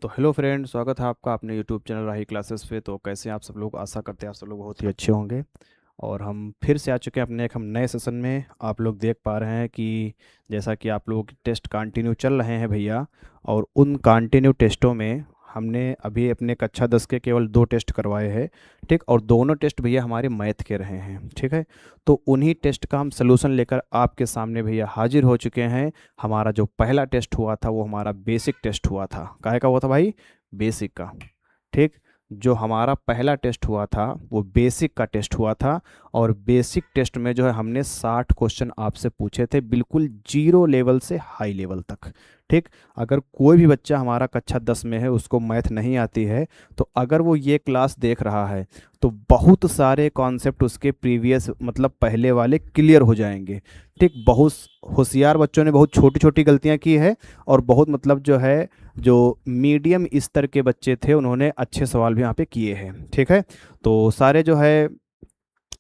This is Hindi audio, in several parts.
तो हेलो फ्रेंड, स्वागत है आपका अपने यूट्यूब चैनल राही क्लासेस पे। तो कैसे हैं आप सब लोग? आशा करते हैं आप सब लोग बहुत ही अच्छे होंगे। और हम फिर से आ चुके हैं अपने एक हम नए सेशन में। आप लोग देख पा रहे हैं कि जैसा कि आप लोगों के टेस्ट कंटिन्यू चल रहे हैं भैया, और उन कंटिन्यू टेस्टों में हमने अभी अपने कक्षा 10 के केवल 2 टेस्ट करवाए हैं। ठीक, और दोनों टेस्ट भैया हमारे मैथ के रहे हैं। ठीक है, तो उन्हीं टेस्ट का हम सलूशन लेकर आपके सामने भैया हाजिर हो चुके हैं। हमारा जो पहला टेस्ट हुआ था वो हमारा बेसिक टेस्ट हुआ था। काहे का हुआ था भाई? बेसिक का। ठीक, जो हमारा पहला टेस्ट हुआ था वो बेसिक का टेस्ट हुआ था। और बेसिक टेस्ट में जो है हमने 60 क्वेश्चन आपसे पूछे थे, बिल्कुल जीरो लेवल से हाई लेवल तक। ठीक, अगर कोई भी बच्चा हमारा कक्षा 10 में है, उसको मैथ नहीं आती है, तो अगर वो ये क्लास देख रहा है तो बहुत सारे कॉन्सेप्ट उसके प्रीवियस मतलब पहले वाले क्लियर हो जाएंगे। ठीक, बहुत होशियार बच्चों ने बहुत छोटी छोटी गलतियां की है, और बहुत मतलब जो है जो मीडियम स्तर के बच्चे थे उन्होंने अच्छे सवाल भी यहाँ पे किए हैं। ठीक है, तो सारे जो है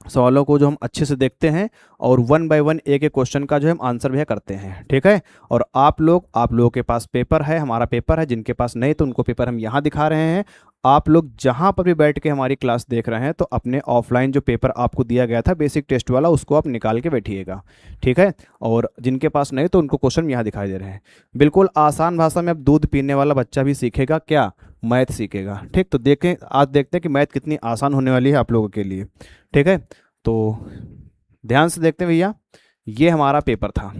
सवालों को जो हम अच्छे से देखते हैं, और वन बाय वन एक एक क्वेश्चन का जो है हम आंसर भी करते हैं। ठीक है, और आप लोगों के पास पेपर है, हमारा पेपर है। जिनके पास नहीं तो उनको पेपर हम यहाँ दिखा रहे हैं। आप लोग जहाँ पर भी बैठ के हमारी क्लास देख रहे हैं तो अपने ऑफलाइन जो पेपर आपको दिया गया था बेसिक टेस्ट वाला, उसको आप निकाल के बैठिएगा। ठीक है, और जिनके पास नहीं तो उनको क्वेश्चन यहाँ दिखाई दे रहे हैं। बिल्कुल आसान भाषा में अब दूध पीने वाला बच्चा भी सीखेगा क्या? मैथ सीखेगा। ठीक, तो देखें, आज देखते हैं कि मैथ कितनी आसान होने वाली है आप लोगों के लिए। ठीक है, तो ध्यान से देखते हैं भैया, ये हमारा पेपर था।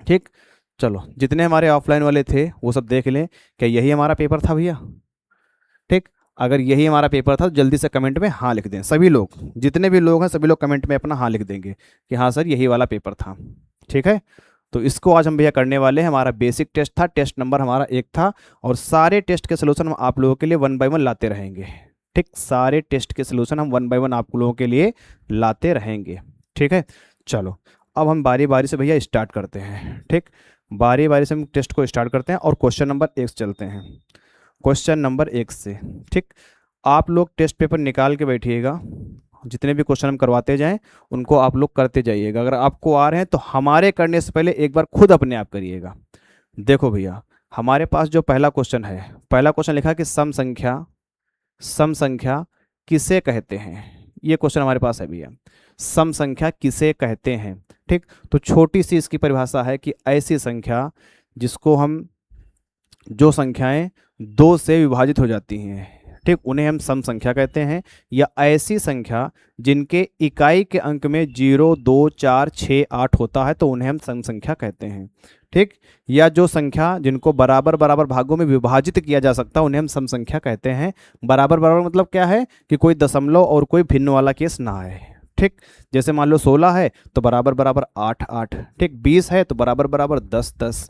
ठीक, चलो जितने हमारे ऑफलाइन वाले थे वो सब देख लें, क्या यही हमारा पेपर था भैया? ठीक, अगर यही हमारा पेपर था तो जल्दी से कमेंट में हाँ लिख दें। सभी लोग, जितने भी लोग हैं सभी लोग कमेंट में अपना हाँ लिख देंगे कि हाँ सर यही वाला पेपर था। ठीक है, तो इसको आज हम भैया करने वाले हैं। हमारा बेसिक टेस्ट था, टेस्ट नंबर हमारा 1 था, और सारे टेस्ट के सोल्यूशन हम आप लोगों के लिए वन बाय वन लाते रहेंगे। ठीक, सारे टेस्ट के सोल्यूशन हम वन बाय वन आप लोगों के लिए लाते रहेंगे। ठीक है, चलो अब हम बारी बारी से भैया स्टार्ट करते हैं। ठीक, बारी बारी से हम टेस्ट को स्टार्ट करते हैं और क्वेश्चन नंबर 1 से चलते हैं। क्वेश्चन नंबर 1 से। ठीक, आप लोग टेस्ट पेपर निकाल के बैठिएगा। जितने भी क्वेश्चन हम करवाते जाएं उनको आप लोग करते जाइएगा। अगर आपको आ रहे हैं तो हमारे करने से पहले एक बार खुद अपने आप करिएगा। देखो भैया, हमारे पास जो पहला क्वेश्चन है, पहला क्वेश्चन लिखा है कि सम संख्या किसे कहते हैं। ये क्वेश्चन हमारे पास है भैया, सम संख्या किसे कहते हैं। ठीक, तो छोटी सी इसकी परिभाषा है कि ऐसी संख्या जिसको हम, जो संख्याएं 2 से विभाजित हो जाती हैं, ठीक, उन्हें हम सम संख्या कहते हैं। या ऐसी संख्या जिनके इकाई के अंक में 0, 2, 4, 6, 8 होता है तो उन्हें हम सम संख्या कहते हैं। ठीक, या जो संख्या जिनको बराबर बराबर भागों में विभाजित किया जा सकता है उन्हें हम सम संख्या कहते हैं। बराबर बराबर मतलब क्या है कि कोई दशमलव और कोई भिन्न वाला केस ना आए। ठीक, जैसे मान लो 16 है तो बराबर बराबर 8 8। ठीक, 20 है तो बराबर बराबर 10 10।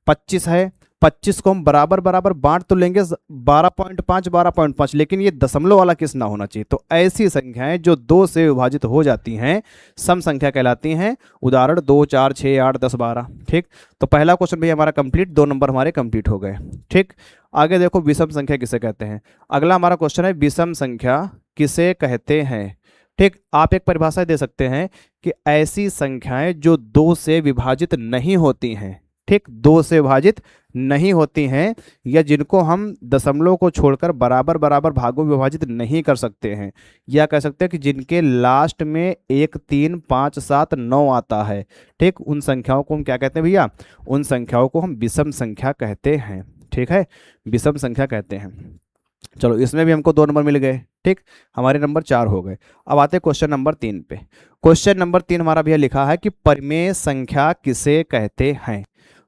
25 है, 25 को हम बराबर बराबर बांट तो लेंगे 12.5 12.5, लेकिन ये दशमलव वाला केस ना होना चाहिए। तो ऐसी संख्याएं जो 2 से विभाजित हो जाती हैं सम संख्या कहलाती हैं। उदाहरण 2, 4, 6, 8, 10, 12। ठीक, तो पहला क्वेश्चन भी हमारा कंप्लीट, 2 नंबर हमारे कंप्लीट हो गए। ठीक, आगे देखो विषम संख्या किसे कहते हैं। अगला हमारा क्वेश्चन है विषम संख्या किसे कहते हैं। ठीक, आप एक परिभाषा दे सकते हैं कि ऐसी संख्याएं जो 2 से विभाजित नहीं होती हैं। ठीक, 2 से विभाजित नहीं होती हैं, या जिनको हम दशमलव को छोड़कर बराबर बराबर भागों में विभाजित नहीं कर सकते हैं। या कह सकते हैं कि जिनके लास्ट में 1, 3, 5, 7, 9 आता है। ठीक, उन संख्याओं को हम क्या कहते हैं भैया? उन संख्याओं को हम विषम संख्या कहते हैं। ठीक है, विषम संख्या कहते हैं। चलो इसमें भी हमको 2 नंबर मिल गए। ठीक, हमारे नंबर 4 हो गए। अब आते हैं क्वेश्चन नंबर 3 पे। क्वेश्चन नंबर 3 हमारा भैया लिखा है कि परिमेय संख्या किसे कहते हैं।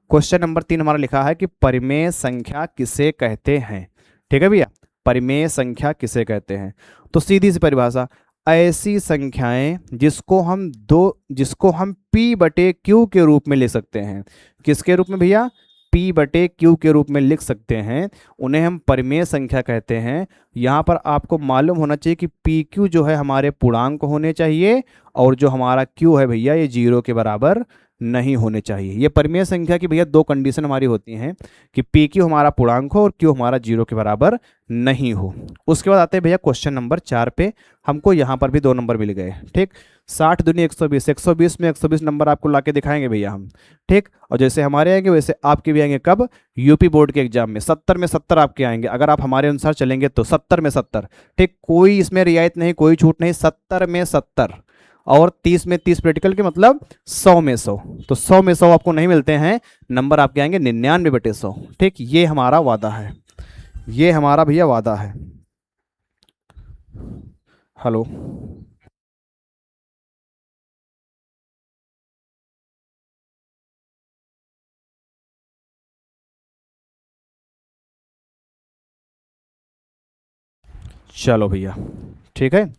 क्वेश्चन नंबर 3 हमारा लिखा है कि परिमेय संख्या किसे कहते हैं। ठीक है भैया, परिमेय संख्या किसे कहते हैं। तो सीधी सी परिभाषा, ऐसी संख्याएं जिसको हम p बटे q के रूप में लिख सकते हैं। किसके रूप में भैया? p बटे q के रूप में लिख सकते हैं, उन्हें हम परिमेय संख्या कहते हैं। यहाँ पर आपको मालूम होना चाहिए कि पी क्यू जो है हमारे पूर्णांक होने चाहिए, और जो हमारा q है भैया ये 0 के बराबर नहीं होने चाहिए। ये परिमेय संख्या की भैया दो कंडीशन हमारी होती हैं कि पी क्यू हमारा पूर्णांक हो और क्यू हमारा 0 के बराबर नहीं हो। उसके बाद आते हैं भैया क्वेश्चन नंबर 4 पे। हमको यहाँ पर भी 2 नंबर मिल गए। ठीक, 60 दूनी 120, 120 में 120 नंबर आपको लाके दिखाएंगे भैया हम। ठीक, और जैसे हमारे आएंगे वैसे आपके भी आएंगे। कब? यूपी बोर्ड के एग्जाम में 70 में 70 आपके आएंगे, अगर आप हमारे अनुसार चलेंगे तो 70 में 70। ठीक, कोई इसमें रियायत नहीं, कोई छूट नहीं, 70 में 70। और 30 में 30 प्रैक्टिकल के मतलब 100 में 100। तो 100 में 100 आपको नहीं मिलते हैं, नंबर आपके आएंगे 99/100। ठीक, ये हमारा वादा है, ये हमारा भैया वादा है। हेलो, चलो भैया ठीक है।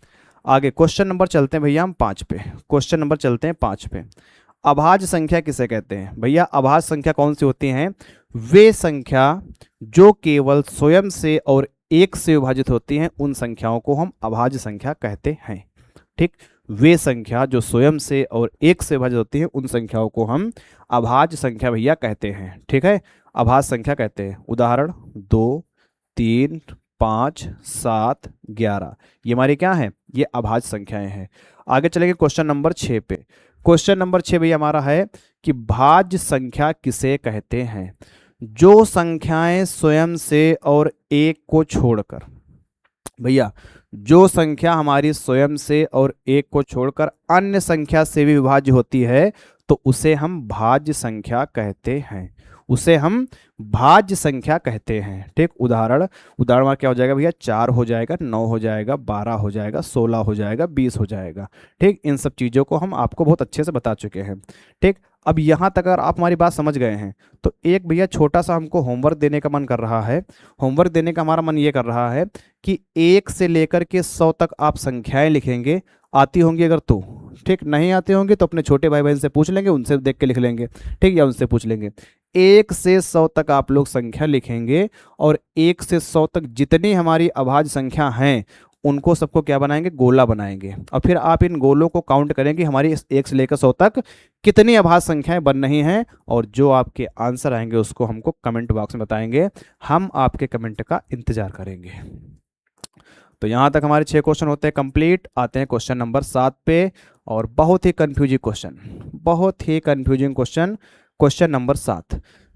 आगे क्वेश्चन नंबर चलते हैं भैया हम 5 पे। क्वेश्चन नंबर चलते हैं 5 पे। अभाज्य संख्या किसे कहते हैं भैया? अभाज्य संख्या कौन सी होती हैं? वे संख्या जो केवल स्वयं से और एक से विभाजित होती हैं, उन संख्याओं को हम अभाज्य संख्या कहते हैं। ठीक, वे संख्या जो स्वयं से और एक से विभाजित होती है, उन संख्याओं को हम अभाज्य संख्या भैया कहते हैं। ठीक है, अभाज्य संख्या कहते हैं। उदाहरण 2, 3, 5, 7, 11, ये हमारी क्या है? ये अभाज्य संख्याएं हैं। आगे चलेंगे क्वेश्चन नंबर 6 पे। क्वेश्चन नंबर 6 भैया हमारा है कि भाज्य संख्या किसे कहते हैं? जो संख्याएं स्वयं से और एक को छोड़कर, भैया जो संख्या हमारी स्वयं से और एक को छोड़कर अन्य संख्या से भी विभाज्य होती है, तो उसे हम भाज्य संख्या कहते हैं, उसे हम भाज्य संख्या कहते हैं। ठीक, उदाहरण में क्या हो जाएगा भैया? 4 हो जाएगा, 9 हो जाएगा, 12 हो जाएगा, 16 हो जाएगा, 20 हो जाएगा। ठीक, इन सब चीज़ों को हम आपको बहुत अच्छे से बता चुके हैं। ठीक, अब यहाँ तक अगर आप हमारी बात समझ गए हैं तो एक भैया छोटा सा हमको होमवर्क देने का मन कर रहा है। होमवर्क देने का हमारा मन ये कर रहा है कि 1 से लेकर के 100 तक आप संख्याएं लिखेंगे। आती होंगी अगर तो ठीक, नहीं आती होंगी तो अपने छोटे भाई बहन से पूछ लेंगे, उनसे देख के लिख लेंगे। ठीक, या उनसे पूछ लेंगे। 1 से 100 तक आप लोग संख्या लिखेंगे और 1 से 100 तक जितनी हमारी अभाज्य संख्या हैं उनको सबको क्या बनाएंगे? गोला बनाएंगे। और फिर आप इन गोलों को काउंट करेंगे हमारी 1 से लेकर 100 तक कितनी अभाज्य संख्याएं बन रही हैं, और जो आपके आंसर आएंगे उसको हमको कमेंट बॉक्स में बताएंगे। हम आपके कमेंट का इंतजार करेंगे। तो यहाँ तक हमारे 6 क्वेश्चन होते हैं कंप्लीट। आते हैं क्वेश्चन नंबर 7 पे, और बहुत ही कंफ्यूजिंग क्वेश्चन, बहुत ही confusing question. Question number 7।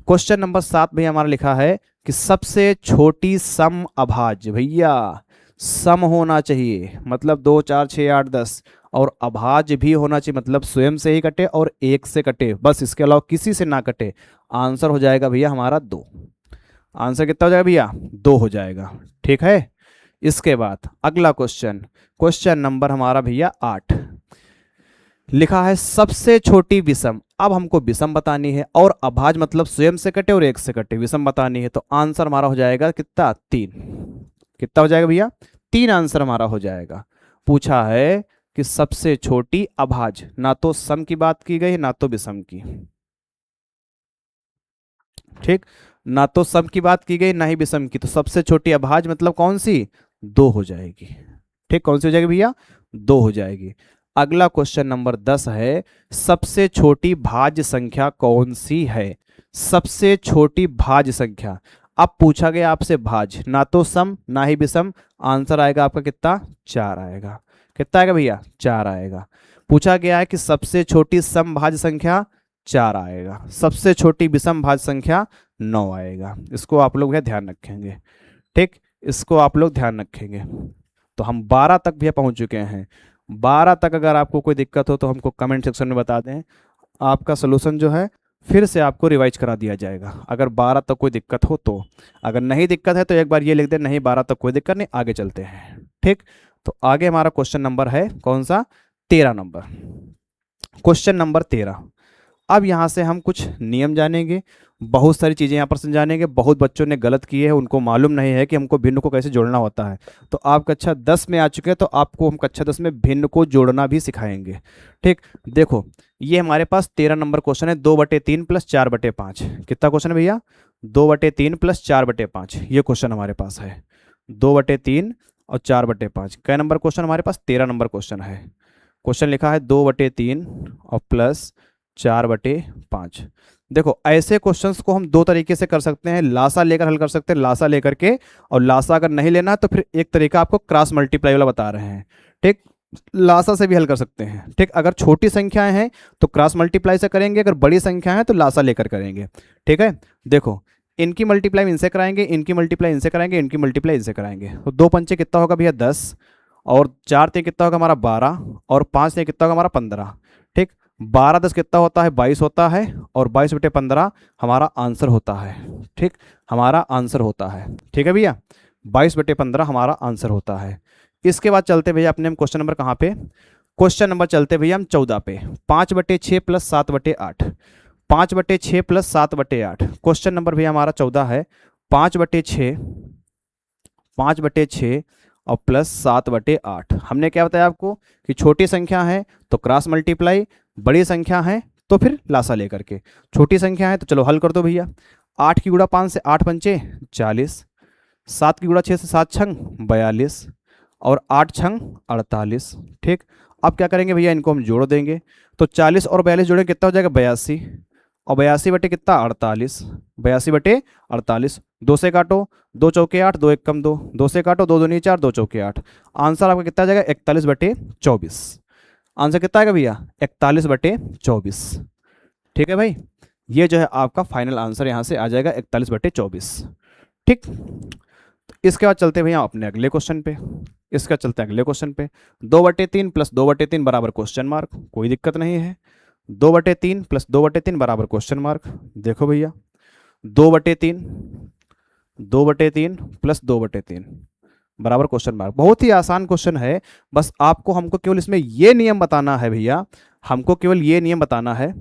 Question number 7 भैया हमारा लिखा है कि सबसे छोटी सम अभाज्य, भैया सम होना चाहिए मतलब 2, 4, 6, 8, 10, और अभाज्य भी होना चाहिए मतलब स्वयं से ही कटे और एक से कटे, बस इसके अलावा किसी से ना कटे। आंसर हो जाएगा भैया हमारा 2। आंसर कितना हो जाएगा भैया? 2 हो जाएगा। ठीक है, इसके बाद अगला क्वेश्चन, क्वेश्चन नंबर हमारा भैया 8। लिखा है सबसे छोटी विषम। अब हमको विषम बतानी है, और अभाज्य मतलब स्वयं से कटे और एक से कटे, विषम बतानी है। तो आंसर हमारा हो जाएगा कितना? 3। कितना हो जाएगा भैया? 3 आंसर हमारा हो जाएगा। पूछा है कि सबसे छोटी अभाज्य, ना तो सम की बात की गई ना तो विषम की। ठीक, ना तो सम की बात की गई ना ही विषम की, तो सबसे छोटी अभाज्य मतलब कौन सी? 2 हो जाएगी। ठीक, कौन सी हो जाएगी भैया? 2 हो जाएगी। अगला क्वेश्चन नंबर 10 है सबसे छोटी भाज्य संख्या कौन सी है? सबसे छोटी भाज्य संख्या। अब पूछा गया आपसे भाज्य, ना तो सम ना ही विषम। आंसर आएगा आपका कितना? 4 आएगा। कितना आएगा भैया? 4 आएगा। पूछा गया है कि सबसे छोटी सम भाज्य संख्या, 4 आएगा। सबसे छोटी विषम भाज्य संख्या 9 आएगा। इसको आप लोग ध्यान रखेंगे। ठीक, इसको आप लोग ध्यान रखेंगे। तो हम 12 तक भी पहुंच चुके हैं। 12 तक अगर आपको कोई दिक्कत हो तो हमको कमेंट सेक्शन में बता दें, आपका सोल्यूशन जो है फिर से आपको रिवाइज करा दिया जाएगा, अगर 12 तक कोई दिक्कत हो तो। अगर नहीं दिक्कत है तो एक बार ये लिख दें, नहीं 12 तक कोई दिक्कत नहीं, आगे चलते हैं। ठीक, तो आगे हमारा क्वेश्चन नंबर है कौन सा? 13 नंबर। Question number 13। अब यहाँ से हम कुछ नियम जानेंगे, बहुत सारी चीज़ें यहाँ पर समझानेंगे। बहुत बच्चों ने गलत किए हैं, उनको मालूम नहीं है कि हमको भिन्न को कैसे जोड़ना होता है। तो आप कक्षा 10 में आ चुके हैं तो आपको हम कक्षा 10 में भिन्न को जोड़ना भी सिखाएंगे। ठीक, देखो ये हमारे पास 13 नंबर क्वेश्चन है। 2/3 + 4/5। कितना क्वेश्चन है भैया? 2/3 + 4/5। ये क्वेश्चन हमारे पास है 2/3 और 4/5। कै नंबर क्वेश्चन हमारे पास? 13 नंबर क्वेश्चन है। क्वेश्चन लिखा है 2/3 और प्लस 4/5। देखो ऐसे क्वेश्चंस को हम दो तरीके से कर सकते हैं, लासा लेकर हल कर सकते हैं, लासा लेकर के, और लासा अगर नहीं लेना तो फिर एक तरीका आपको क्रॉस मल्टीप्लाई वाला बता रहे हैं। ठीक, लासा से भी हल कर सकते हैं। ठीक, अगर छोटी संख्याएं हैं तो क्रॉस मल्टीप्लाई से करेंगे, अगर बड़ी संख्या है तो लासा लेकर करेंगे। ठीक है, देखो इनकी मल्टीप्लाई इनसे कराएंगे, इनकी मल्टीप्लाई इनसे कराएंगे, इनकी मल्टीप्लाई इनसे कराएंगे, तो 2 पंचे कितना होगा भैया 10, और 4 कितना होगा हमारा 12, और 5 कितना होगा हमारा 15। ठीक, 12 10 कितना होता है 22 होता है, और 22/15 हमारा आंसर होता है। ठीक, हमारा आंसर होता है। ठीक है भैया, 22/15 हमारा आंसर होता है। इसके बाद चलते भैया अपने हम क्वेश्चन नंबर कहाँ पे, क्वेश्चन नंबर चलते भैया हम 14 पे। 5/6 + 7/8, 5/6 + 7/8, क्वेश्चन नंबर भैया हमारा 14 है। 5/6, 5/6 और प्लस 7/8। हमने क्या बताया आपको कि छोटी संख्या है तो क्रॉस मल्टीप्लाई, बड़ी संख्या है तो फिर लासा लेकर के। छोटी संख्या है तो चलो हल कर दो भैया। 8 की गुणा 5 से 8 पंचे 40, 7 की गुणा 6 से 7 छंग 42, और 8 छंग 48। ठीक, अब क्या करेंगे भैया, इनको हम जोड़ देंगे, तो 40 और 42 जोड़ेंगे कितना हो जाएगा 82, और 82 बटे कितना 48, 82/48। 2 से काटो, 2 चौके 8, 2 1 2, 2 से काटो, 2 दूनी 4, 2 चौके 8। आंसर आपका कितना आ जाएगा 41/24। आंसर कितना आएगा भैया 41/24। ठीक है भाई, ये जो है आपका फाइनल आंसर यहाँ से आ जाएगा 41/24। ठीक, तो इसके बाद चलते भैया अपने अगले क्वेश्चन पे। इसका चलते हैं अगले क्वेश्चन पे। 2/3 + 2/3 बराबर क्वेश्चन मार्क, कोई दिक्कत नहीं है। 2/3 + 2/3 बराबर क्वेश्चन मार्क। देखो भैया 2/3, 2/3 + 2/3 बराबर क्वेश्चन मार्क, बहुत ही आसान क्वेश्चन है। बस आपको हमको केवल इसमें ये नियम बताना है भैया, हमको केवल ये नियम बताना है,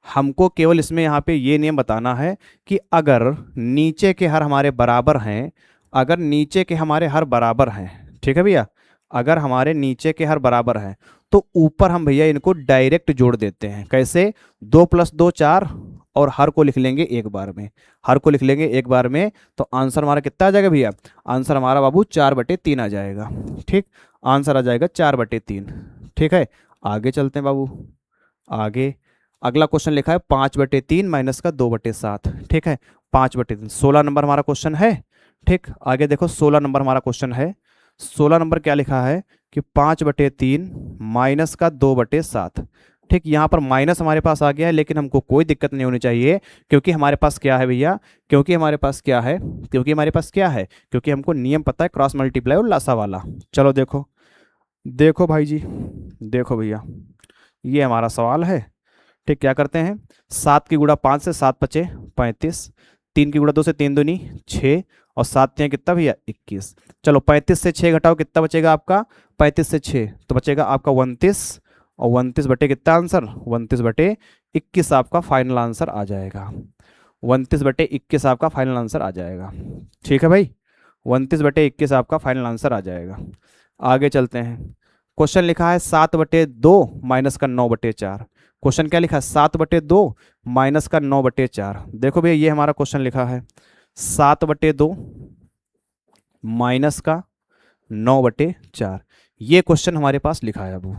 हमको केवल इसमें यहाँ पे ये नियम बताना है कि अगर नीचे के हर हमारे बराबर हैं, अगर नीचे के हमारे हर बराबर हैं, ठीक है भैया, अगर हमारे नीचे के हर बराबर हैं तो ऊपर हम भैया इनको डायरेक्ट जोड़ देते हैं। कैसे, 2 + 2 4, और हर को लिख लेंगे एक बार में, हर को लिख लेंगे एक बार में, तो आंसर हमारा कितना आ जाएगा भैया, आंसर हमारा बाबू 4/3 आ जाएगा। ठीक, आंसर आ जाएगा 4/3। ठीक है, आगे चलते हैं बाबू। आगे अगला क्वेश्चन लिखा है 5/3 - 2/7। ठीक है, 5/3, 16 नंबर हमारा क्वेश्चन है। ठीक, आगे देखो 16 नंबर हमारा क्वेश्चन है। 16 नंबर क्या लिखा है कि 5/3 - 2/7। ठीक, यहाँ पर माइनस हमारे पास आ गया है, लेकिन हमको कोई दिक्कत नहीं होनी चाहिए, क्योंकि हमारे पास क्या है भैया, क्योंकि हमारे पास क्या है, क्योंकि हमारे पास क्या है, क्योंकि हमको नियम पता है क्रॉस मल्टीप्लाई और लासा वाला। चलो देखो, देखो भाई जी, देखो भैया, ये हमारा सवाल है। ठीक, क्या करते हैं, 7 की गुणा 5 से 7 पचे 35, 3 की गुणा 2 से 3 दूनी 6, और 7 तियां कितना भैया 21। चलो 35 से 6 घटाओ, कितना बचेगा आपका, 35 से 6 तो बचेगा आपका 29, और 29 बटे कितना आंसर, 29/21 आपका फाइनल आंसर आ जाएगा। 29/21 आपका फाइनल आंसर आ जाएगा। ठीक है भाई, 29/21 आपका फाइनल आंसर आ जाएगा। आगे चलते हैं। क्वेश्चन लिखा है 7/2 - 9/4। क्वेश्चन क्या लिखा है 7/2 - 9/4। देखो भैया ये हमारा क्वेश्चन लिखा है 7/2 - 9/4। ये क्वेश्चन हमारे पास लिखा है अबू,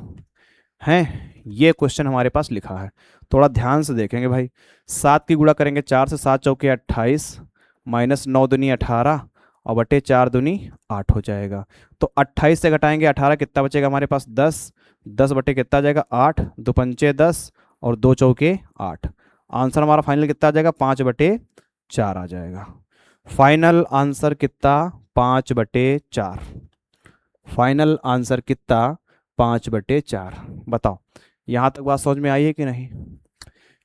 हैं, ये क्वेश्चन हमारे पास लिखा है। थोड़ा ध्यान से देखेंगे भाई। 7 की गुणा करेंगे 4 से, 7 चौके 28, -9 दूनी 18, और बटे 4 दूनी 8 हो जाएगा। तो 28 से घटाएंगे 18, कितना बचेगा हमारे पास 10, 10 बटे कितना आ जाएगा 8, 2 पंचे 10, और 2 चौके 8। आंसर हमारा फाइनल कितना आ जाएगा 5/4 आ जाएगा। फाइनल आंसर कितना 5/4। फाइनल आंसर कितना 5/4। बताओ यहाँ तक बात समझ में आई है कि नहीं,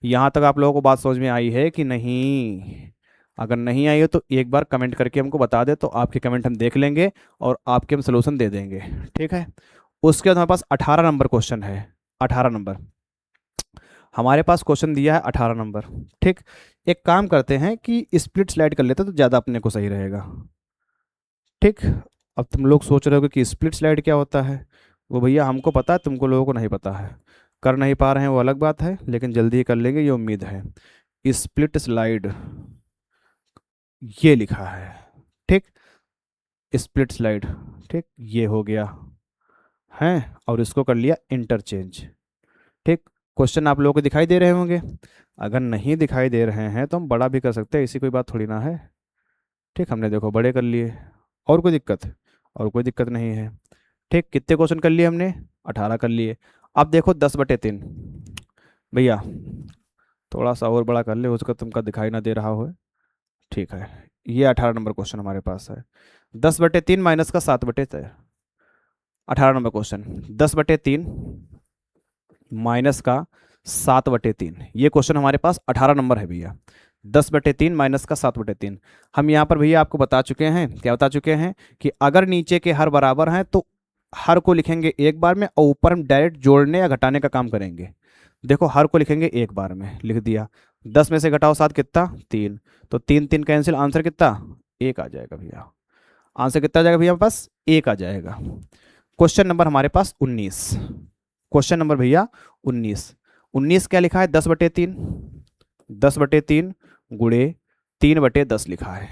यहाँ तक आप लोगों को बात समझ में आई है कि नहीं। अगर नहीं आई हो तो एक बार कमेंट करके हमको बता दे, तो आपके कमेंट हम देख लेंगे और आपके हम सलूशन दे देंगे। ठीक है, उसके बाद हमारे पास 18 नंबर क्वेश्चन है। 18 नंबर हमारे पास क्वेश्चन दिया है 18 नंबर। ठीक, एक काम करते हैं कि स्प्लिट स्लाइड कर लेते हैं तो ज़्यादा अपने को सही रहेगा। ठीक, अब तुम लोग सोच रहे हो कि स्प्लिट स्लाइड क्या होता है, वो भैया हमको पता है, तुमको लोगों को नहीं पता है। कर नहीं पा रहे हैं वो अलग बात है, लेकिन जल्दी ही कर लेंगे ये उम्मीद है। स्प्लिट स्लाइड ये लिखा है। ठीक, स्प्लिट स्लाइड, ठीक, ये हो गया है, और इसको कर लिया इंटरचेंज। ठीक, क्वेश्चन आप लोगों को दिखाई दे रहे होंगे। अगर नहीं दिखाई दे रहे हैं तो हम बड़ा भी कर सकते हैं, ऐसी कोई बात थोड़ी ना है। ठीक, हमने देखो बड़े कर लिए। और कोई दिक्कत? और कोई दिक्कत नहीं है। ठीक, कितने क्वेश्चन कर लिए हमने? 18 कर लिए। अब देखो 10/3 भैया, थोड़ा सा और बड़ा कर ले, उसका तुमका दिखाई ना दे रहा हो। ठीक है, ये 18 नंबर क्वेश्चन हमारे पास है। 10/3 माइनस का 7/3। 18 नंबर क्वेश्चन, 10/3 माइनस का 7/3, ये क्वेश्चन हमारे पास 18 नंबर है भैया। 10/3 माइनस का 7/3। हम यहाँ पर भैया आपको बता चुके हैं, क्या बता चुके हैं, कि अगर नीचे के हर बराबर हैं तो हर को लिखेंगे एक बार में, और ऊपर हम डायरेक्ट जोड़ने या घटाने का काम करेंगे। देखो हर को लिखेंगे एक बार में, लिख दिया। 10 में से घटाओ 7 कितना? 3। तो 3 3 कैंसिल, आंसर कितना? 1 आ जाएगा भैया। आंसर कितना आ जाएगा भैया हमारे पास? 1 आ जाएगा। क्वेश्चन नंबर हमारे पास 19। क्वेश्चन नंबर भैया 19। 19 क्या लिखा है? 10/3। 10/3 गुणे 3/10 लिखा है।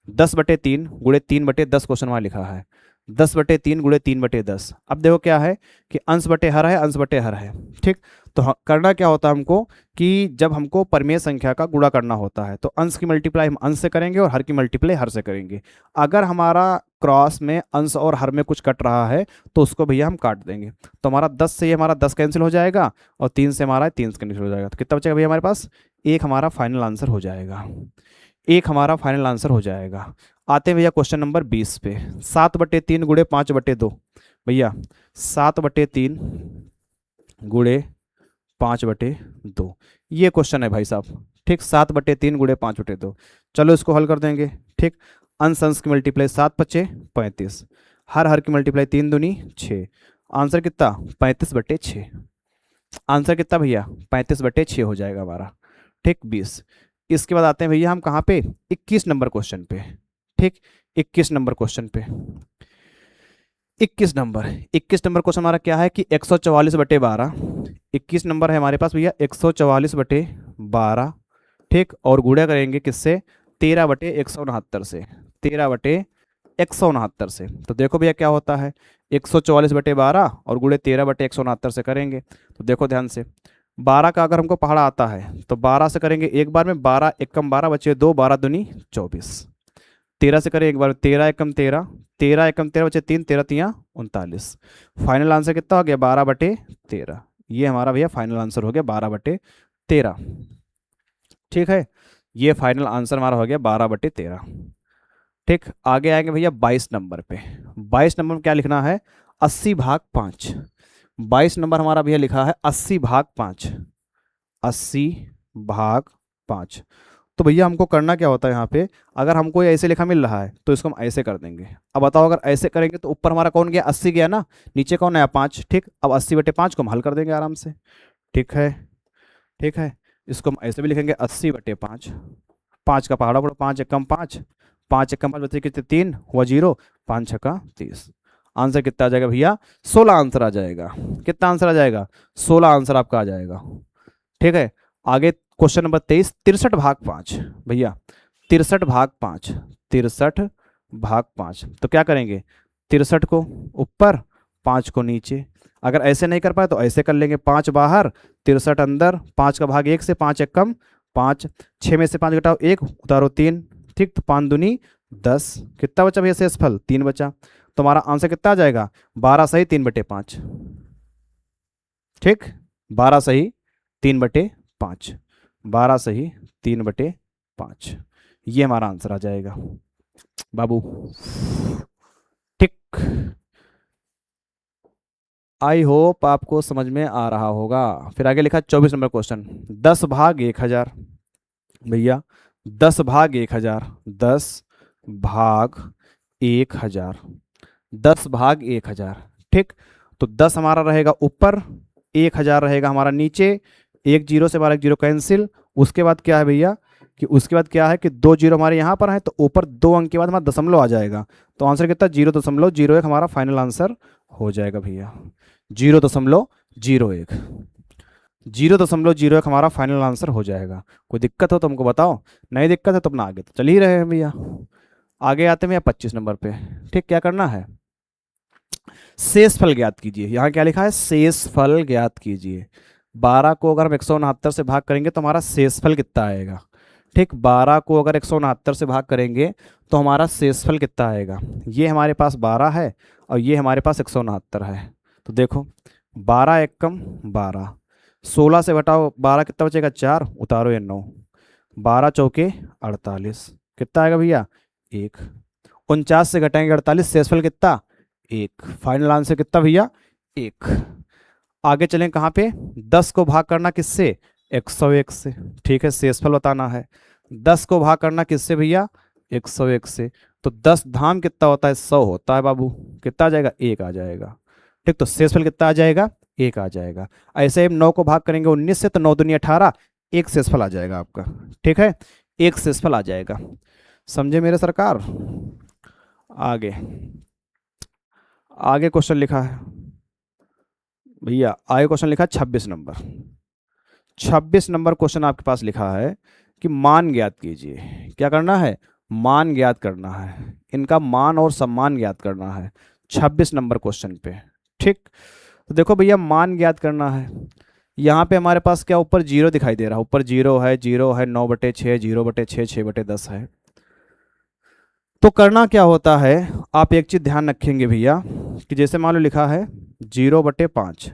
10/3 गुणे 3/10 क्वेश्चन वहाँ लिखा है। 10/3 गुणे 3/10। अब देखो क्या है कि अंश बटे हर है, अंश बटे हर है। ठीक, तो करना क्या होता है हमको, कि जब हमको परिमेय संख्या का गुणा करना होता है तो अंश की मल्टीप्लाई हम अंश से करेंगे और हर की मल्टीप्लाई हर से करेंगे। अगर हमारा क्रॉस में अंश और हर में कुछ कट रहा है तो उसको भैया हम काट देंगे। तो हमारा 10 से ये हमारा 10 कैंसिल हो जाएगा, और 3 से हमारा 3 कैंसिल हो जाएगा। तो कितना बचेगा भैया हमारे पास? 1 हमारा फाइनल आंसर हो जाएगा। 1 हमारा फाइनल आंसर हो जाएगा। आते हैं भैया क्वेश्चन नंबर 20 पे। 7/3 गुणे 5/2 भैया, 7/3 गुणे 5/2, ये क्वेश्चन है भाई साहब। ठीक, 7/3 गुणे 5/2। चलो इसको हल कर देंगे। ठीक, अंश अंश की मल्टीप्लाई 7×5 = 35, हर हर की मल्टीप्लाई 3 दूनी 6। आंसर कितना? 35/6। आंसर कितना भैया? 35/6 हो जाएगा हमारा। ठीक, 20। इसके बाद आते हैं भैया हम कहाँ पे? 21 नंबर क्वेश्चन पे। ठीक, 21 नंबर क्वेश्चन पे। 21 नंबर क्वेश्चन हमारा क्या है कि 144/12। 21 नंबर है हमारे पास भैया 144/12। ठीक, और गुणा करेंगे किससे? 13/169 से। 13/169 से। तो देखो भैया क्या होता है, 144/12 और गुणे 13/169 से करेंगे। तो देखो ध्यान से, 12 का अगर हमको पहाड़ा आता है तो 12 से करेंगे एक बार में, 12 एकम 12 बचे 2, 12 दूनी 24। 13 से करें एक बार, 13 एकम 13, 13 एकम 13 बचे 3, 13 तियाँ 39। फाइनल आंसर कितना हो गया? 12/13। ये हमारा भैया फाइनल आंसर हो गया 12/13। ठीक है, ये फाइनल आंसर हमारा हो गया 12/13। ठीक, आगे आएंगे भैया 22 नंबर पे। 22 नंबर में क्या लिखना है? 80/5। 22 नंबर हमारा भैया लिखा है 80/5। 80/5। तो भैया हमको करना क्या होता है यहाँ पे, अगर हमको ये ऐसे लिखा मिल रहा है तो इसको हम ऐसे कर देंगे। अब बताओ, अगर ऐसे करेंगे तो ऊपर हमारा कौन गया? 80 गया ना, नीचे कौन आया? 5। ठीक, अब 80/5 को हम हल कर देंगे आराम से। ठीक है, ठीक है, इसको हम ऐसे भी लिखेंगे 80/5। 5 का पहाड़ा पड़ो, 5 एकम 5, 5 एकम 5 बचे कितने? 3 हुआ 0, 5 छक्का 30। आंसर कितना आ जाएगा भैया? 16 आंसर आ जाएगा। कितना आंसर आ जाएगा? 16 आंसर आपका आ जाएगा। ठीक है, आगे क्वेश्चन नंबर 23। 63/5 भैया, 63/5। 63/5, तो क्या करेंगे? 63 को ऊपर, 5 को नीचे। अगर ऐसे नहीं कर पाए तो ऐसे कर लेंगे, 5 बाहर 63 अंदर, 5 का भाग 1 से, 5 एकम 5, 6 में से 5 घटाओ 1, उतारो 3। ठीक, तो 5 दूनी 10। कितना बचा भैया शेषफल? 3 बचा। तो हमारा आंसर कितना आ जाएगा? 12 सही 3/5। ठीक, 12 सही 3/5। 12 सही 3/5, ये हमारा आंसर आ जाएगा बाबू। ठीक, आई होप आपको समझ में आ रहा होगा। फिर आगे लिखा 24 नंबर क्वेश्चन। 10/1000 भैया, 10/1000, 10/1000, 10/1000। ठीक, तो 10 हमारा रहेगा ऊपर, 1000 रहेगा हमारा नीचे। एक जीरो से हमारा एक जीरो कैंसिल। उसके बाद क्या है भैया, कि उसके बाद क्या है कि 2 जीरो हमारे यहाँ पर है, तो ऊपर 2 अंक के बाद हमारा दशमलव आ जाएगा। तो आंसर कितना? 0.01 हमारा फाइनल आंसर हो जाएगा भैया। 0.01, 0.01 हमारा फाइनल आंसर हो जाएगा। कोई दिक्कत हो तो हमको बताओ, नहीं दिक्कत है तो अपना आगे तो चल ही रहे हैं भैया। आगे आते हैं भैया 25 नंबर पे। ठीक, क्या करना है? शेषफल ज्ञात कीजिए। यहाँ क्या लिखा है? शेषफल ज्ञात कीजिए। 12 को अगर हम 169 से भाग करेंगे तो हमारा शेषफल कितना आएगा। ठीक, 12 को अगर 169 से भाग करेंगे तो हमारा शेषफल कितना आएगा। ये हमारे पास 12 है और ये हमारे पास 169 है। तो देखो 12 एकम 12, 16 से घटाओ 12 कितना बचेगा 4, उतारो ये 9, 12 चौके 48, कितना आएगा भैया 1। 49 से घटाएंगे 48, शेषफल कितना 1। फाइनल आंसर कितना भैया 1। आगे चलें कहाँ पे, 10 को भाग करना किससे 101 से। ठीक है, शेषफल बताना है। 10 को भाग करना किससे भैया 101 से। तो 10 धाम कितना होता है 100 होता है बाबू, कितना आ जाएगा 1 आ जाएगा। ठीक, तो शेषफल कितना आ जाएगा 1 आ जाएगा। ऐसे ही 9 को भाग करेंगे 19 से तो 9 दूनी 18, 1 शेषफल आ जाएगा आपका। ठीक है, 1 शेषफल आ जाएगा। समझे मेरे सरकार। आगे आगे क्वेश्चन लिखा है भैया, आगे क्वेश्चन लिखा है 26 नंबर। 26 नंबर क्वेश्चन आपके पास लिखा है कि मान ज्ञात कीजिए। क्या करना है, मान ज्ञात करना है, इनका मान और सम्मान ज्ञात करना है 26 नंबर क्वेश्चन पे। ठीक, तो देखो भैया मान ज्ञात करना है। यहाँ पे हमारे पास क्या ऊपर जीरो दिखाई दे रहा है, ऊपर जीरो है, 9/6, 0/6, 6/10 है। तो करना क्या होता है, आप एक चीज़ ध्यान रखेंगे भैया कि जैसे मान लो लिखा है 0/5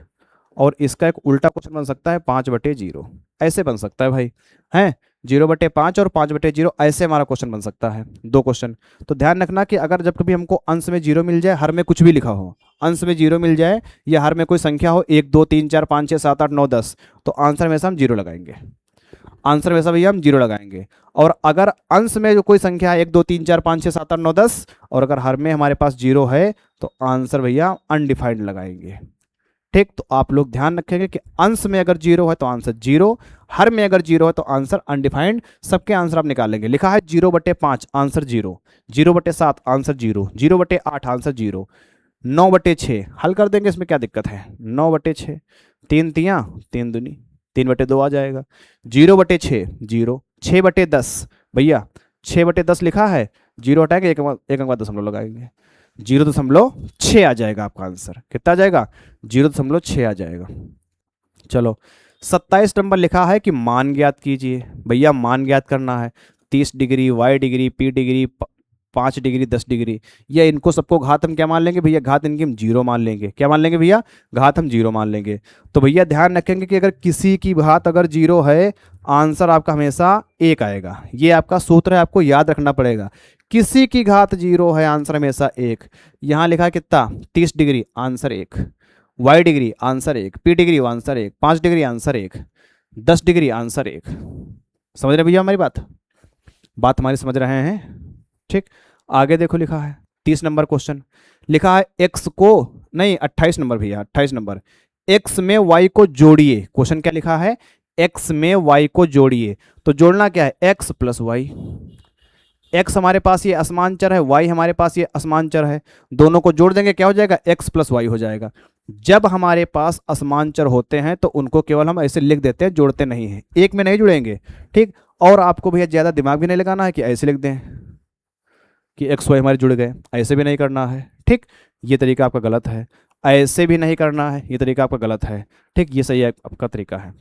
और इसका एक उल्टा क्वेश्चन बन सकता है 5/0, ऐसे बन सकता है भाई, हैं 0/5 और 5/0 ऐसे हमारा क्वेश्चन बन सकता है, दो क्वेश्चन। तो ध्यान रखना कि अगर जब कभी हमको अंश में जीरो मिल जाए, हर में कुछ भी लिखा हो, अंश में जीरो मिल जाए या हर में कोई संख्या हो 1 2 3 4 5 6 7 8 9 10, तो आंसर में से हम जीरो लगाएंगे, आंसर में से भैया हम जीरो लगाएंगे। और अगर अंश में जो कोई संख्या है 1 2 3 4 5 6 7 8 9 10 और अगर हर में हमारे पास जीरो है तो आंसर भैया अनडिफाइंड लगाएंगे। ठीक, तो आप लोग ध्यान रखेंगे कि अंश में अगर जीरो है तो आंसर जीरो, हर में अगर जीरो है तो आंसर अनडिफाइंड। सबके आंसर आप निकालेंगे। लिखा है 0/5 answer zero, 0/7 answer zero, 0/8 answer zero, 9/6 हल कर देंगे, इसमें क्या दिक्कत है 9/6, 3 तियाँ 3 दूनी 3/2 आ जाएगा। 0/6 जीरो, 6/10 भैया 6/10 लिखा है, जीरो हटाएंगे एक अंक बाद दशमलव लगाएंगे, 0.6 आ जाएगा आपका आंसर। कितना आ जाएगा 0.6 आ जाएगा। चलो 27 नंबर लिखा है कि मान ज्ञात कीजिए। भैया मान ज्ञात करना है, 30 degree, y degree, p degree, 5 degree, 10 degree, या इनको सबको घात हम क्या मान लेंगे भैया, घात इनकी हम जीरो मान लेंगे। क्या मान लेंगे भैया, घात हम जीरो मान लेंगे। तो भैया ध्यान रखेंगे कि अगर किसी की घात अगर जीरो है, आंसर आपका हमेशा 1 आएगा। ये आपका सूत्र है, आपको याद रखना पड़ेगा। किसी की घात जीरो है, आंसर हमेशा 1। यहाँ लिखा है कितना 30 degree, answer 1, y degree answer 1, p degree answer 1, 5 degree answer 1, 10 degree answer 1। समझ रहे भैया हमारी बात हमारी समझ रहे हैं। ठीक, आगे देखो लिखा है 30 नंबर क्वेश्चन लिखा है x को, नहीं 28 नंबर भैया, 28 नंबर, x में y को जोड़िए। क्वेश्चन क्या लिखा है, x में y को जोड़िए। तो जोड़ना क्या है x प्लस वाई, x हमारे पास ये असमान चर है, y हमारे पास ये असमान चर है, दोनों को जोड़ देंगे क्या हो जाएगा x प्लस वाई हो जाएगा। जब हमारे पास असमान चर होते हैं तो उनको केवल हम ऐसे लिख देते हैं, जोड़ते नहीं हैं, एक में नहीं जुड़ेंगे। ठीक, और आपको भैया ज़्यादा दिमाग भी नहीं लगाना है कि ऐसे लिख दें कि x y हमारे जुड़ गए, ऐसे भी नहीं करना है। ठीक, ये तरीका आपका गलत है, ऐसे भी नहीं करना है, ये तरीका आपका गलत है। ठीक, ये सही आपका तरीका है।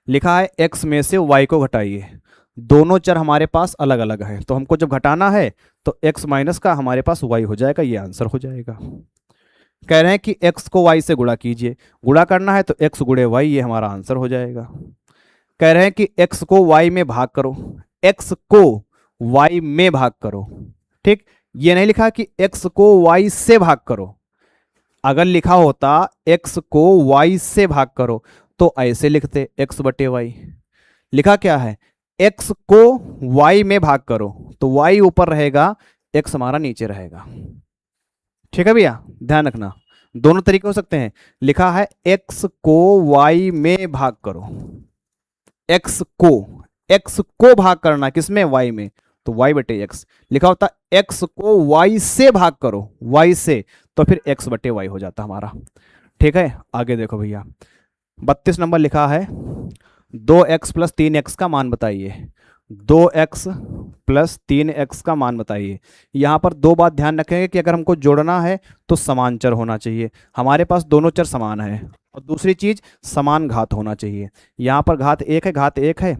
लिखा है x में से y को घटाइए। दोनों चर हमारे पास अलग अलग हैं, तो हमको जब घटाना है तो x माइनस का हमारे पास y हो जाएगा, ये आंसर हो जाएगा। कह रहे हैं कि x को y से गुणा कीजिए, गुणा करना है तो x गुणे y, ये हमारा आंसर हो जाएगा। कह रहे हैं कि x को y में भाग करो, x को y में भाग करो। ठीक, ये नहीं लिखा कि x को y से भाग करो। अगर लिखा होता x को y से भाग करो तो ऐसे लिखते x/y। लिखा क्या है, x को y में भाग करो, तो y ऊपर रहेगा, x हमारा नीचे रहेगा। ठीक है भैया, ध्यान रखना, दोनों तरीके हो सकते हैं। लिखा है x को y में भाग करो, x को भाग करना किसमें, y में, तो y/x। लिखा होता x को y से भाग करो, y से, तो फिर x/y हो जाता हमारा। ठीक है, आगे देखो भैया 32 नंबर लिखा है 2x + 3x का मान बताइए। 2x प्लस 3x का मान बताइए। यहाँ पर दो बात ध्यान रखेंगे कि अगर हमको जोड़ना है तो समान चर होना चाहिए, हमारे पास दोनों चर समान है, और दूसरी चीज समान घात होना चाहिए। यहाँ पर घात एक है, घात एक है,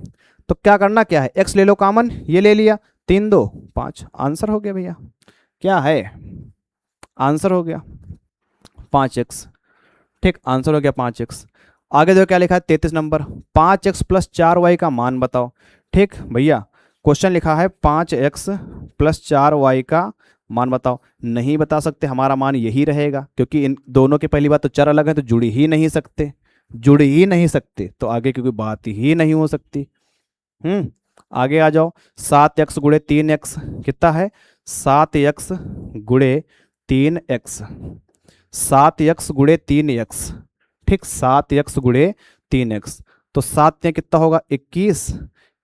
तो क्या करना क्या है, x ले लो कॉमन, ये ले लिया, 3 2 5, आंसर हो गया भैया। क्या है, आंसर हो गया 5x। ठीक, आंसर हो गया 5x। आगे देखो क्या लिखा है 33 नंबर, 5x प्लस 4y का मान बताओ। ठीक भैया, क्वेश्चन लिखा है 5x प्लस 4y का मान बताओ। नहीं बता सकते, हमारा मान यही रहेगा, क्योंकि इन दोनों की पहली बात तो चर अलग है, तो जुड़ ही नहीं सकते, जुड़ ही नहीं सकते, तो आगे की कोई बात ही नहीं हो सकती। आगे आ जाओ, 7x गुड़े 3x कितना है, 7x गुड़े 3x, 7x गुड़े 3x। ठीक, 7x गुड़े 3x, तो 7 में कितना होगा 21,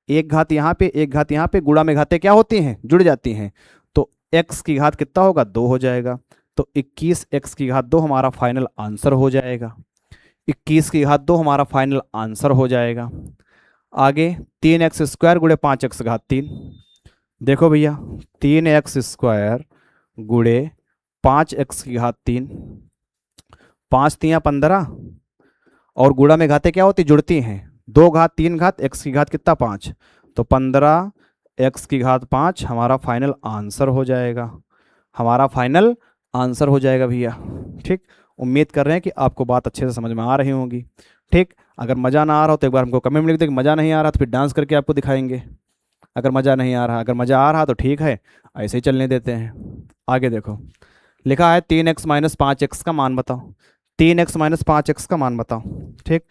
एक घात यहाँ पे एक घात यहाँ पे, गुणा में घातें क्या होती हैं, जुड़ जाती हैं, तो x की घात कितना होगा 2 हो जाएगा, तो 21x की घात 2 हमारा फाइनल आंसर हो जाएगा, 21 की घात 2 हमारा फाइनल आंसर हो जाएगा। आगे 3x स्क्वायर गुड़े 5x घात 3, देखो भैया 3x स्क्वायर गुड़े 5x की घात 3, 5 3 15, और गुणा में घातें क्या होती, जुड़ती हैं, 2 घात 3 घात, x की घात कितना 5, तो 15 x की घात 5 हमारा फाइनल आंसर हो जाएगा, हमारा फाइनल आंसर हो जाएगा भैया। ठीक, उम्मीद कर रहे हैं कि आपको बात अच्छे से समझ में आ रही होगी। ठीक, अगर मज़ा ना आ रहा हो तो एक बार हमको कमेंट में लिख दो कि मज़ा नहीं आ रहा, तो फिर डांस करके आपको दिखाएंगे। अगर मज़ा नहीं आ रहा, अगर मज़ा आ रहा तो ठीक है, ऐसे ही चलने देते हैं। आगे देखो लिखा है 3x माइनस 5x का मान बताओ, 3x माइनस 5x का मान बताओ। ठीक,